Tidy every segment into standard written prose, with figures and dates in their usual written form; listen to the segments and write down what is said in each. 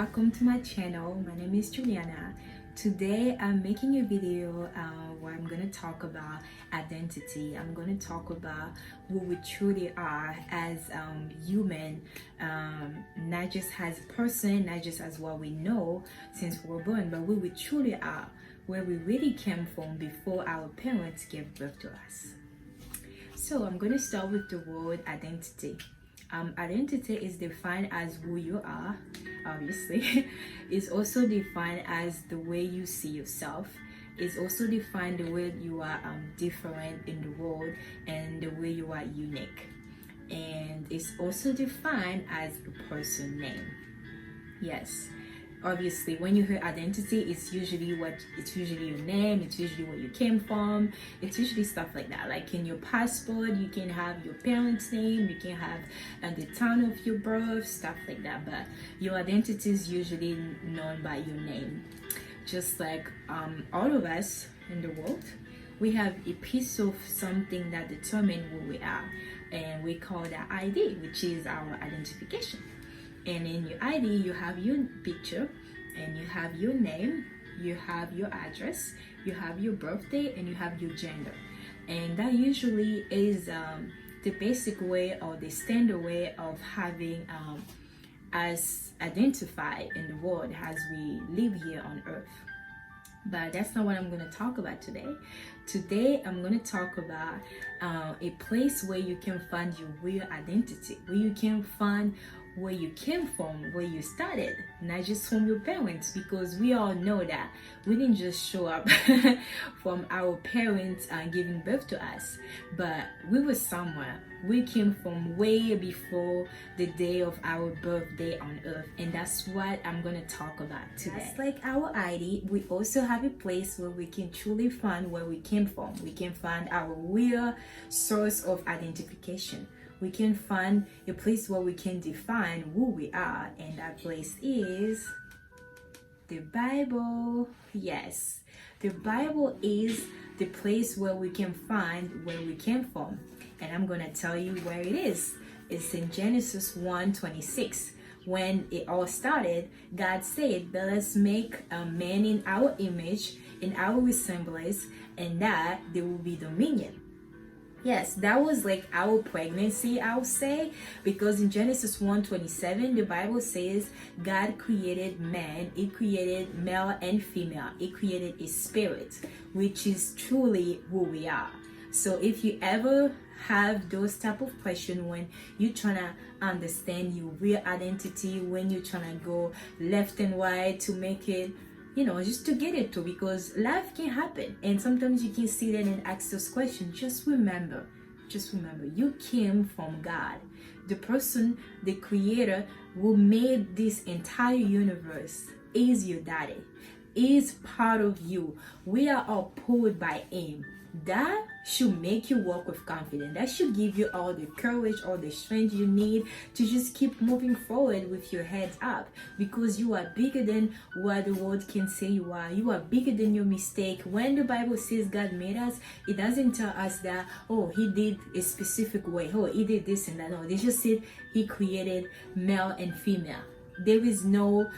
welcome to my channel. My name is Juliana. Today I'm making a video where I'm going to talk about identity. I'm going to talk about who we truly are as human, not just as a person, not just as what we know since we were born, but who we truly are, where we really came from before our parents gave birth to us. So I'm going to start with the word identity. Identity is defined as who you are, obviously. It's also defined as the way you see yourself. It's also defined the way you are different in the world and the way you are unique. And it's also defined as a person name. Yes. Obviously, when you hear identity, it's usually your name, it's usually where you came from, it's usually stuff like that. Like in your passport, you can have your parents' name, you can have the town of your birth, stuff like that. But your identity is usually known by your name. Just like all of us in the world, we have a piece of something that determines who we are, and we call that ID, which is our identification. And in your ID, you have your picture, and you have your name, you have your address, you have your birthday, and you have your gender. And that usually is the basic way or the standard way of having us identified in the world as we live here on earth. But that's not what I'm going to talk about today. Today, I'm going to talk about a place where you can find your real identity, where you can find where you came from, where you started, not just from your parents, because we all know that we didn't just show up from our parents giving birth to us, but we were somewhere. We came from way before the day of our birthday on earth, and that's what I'm gonna talk about today. Just like our ID, we also have a place where we can truly find where we came from. We can find our real source of identification. We can find a place where we can define who we are, and that place is the Bible. Yes, the Bible is the place where we can find where we came from, and I'm gonna tell you where it is. It's in Genesis 1:26. When it all started, God said, "Let us make a man in our image, in our resemblance, and that there will be dominion." Yes, that was like our pregnancy, I would say, because in Genesis 1:27, the Bible says God created man, He created male and female, He created a spirit, which is truly who we are. So if you ever have those type of questions when you're trying to understand your real identity, when you're trying to go left and right to make it, just to get it to, because life can happen and sometimes you can sit there and ask those questions. Just remember, you came from God. The person, the creator who made this entire universe is your daddy, is part of you. We are all pulled by Him. That should make you walk with confidence. That should give you all the courage, all the strength you need to just keep moving forward with your head up, because you are bigger than what the world can say you are. You are bigger than your mistake. When the Bible says God made us, it doesn't tell us that, oh, He did a specific way, oh, He did this and that. No, they just said He created male and female. There is no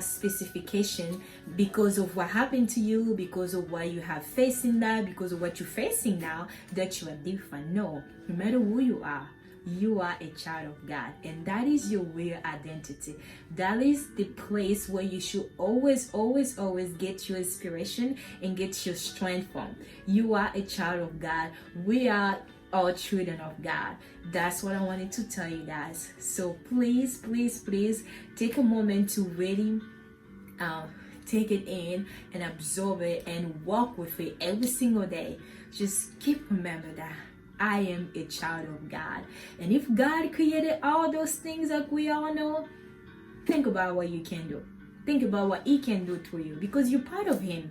specification because of what happened to you, because of what you have facing that, because of what you're facing now, that you are different. No, no matter who you are a child of God, and that is your real identity. That is the place where you should always get your inspiration and get your strength from. You are a child of God. We are all children of God. That's what I wanted to tell you guys. So please take a moment to really take it in and absorb it and walk with it every single day. Just keep remember that I am a child of God, and if God created all those things that we all know, think about what you can do. Think about what He can do through you, because you're part of Him.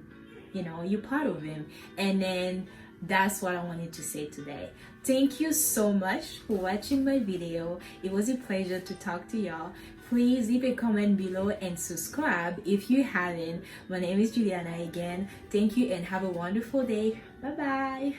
You're part of Him. And then that's what I wanted to say today. Thank you so much for watching my video. It was a pleasure to talk to y'all. Please leave a comment below and subscribe if you haven't. My name is Juliana again. Thank you and have a wonderful day. Bye bye.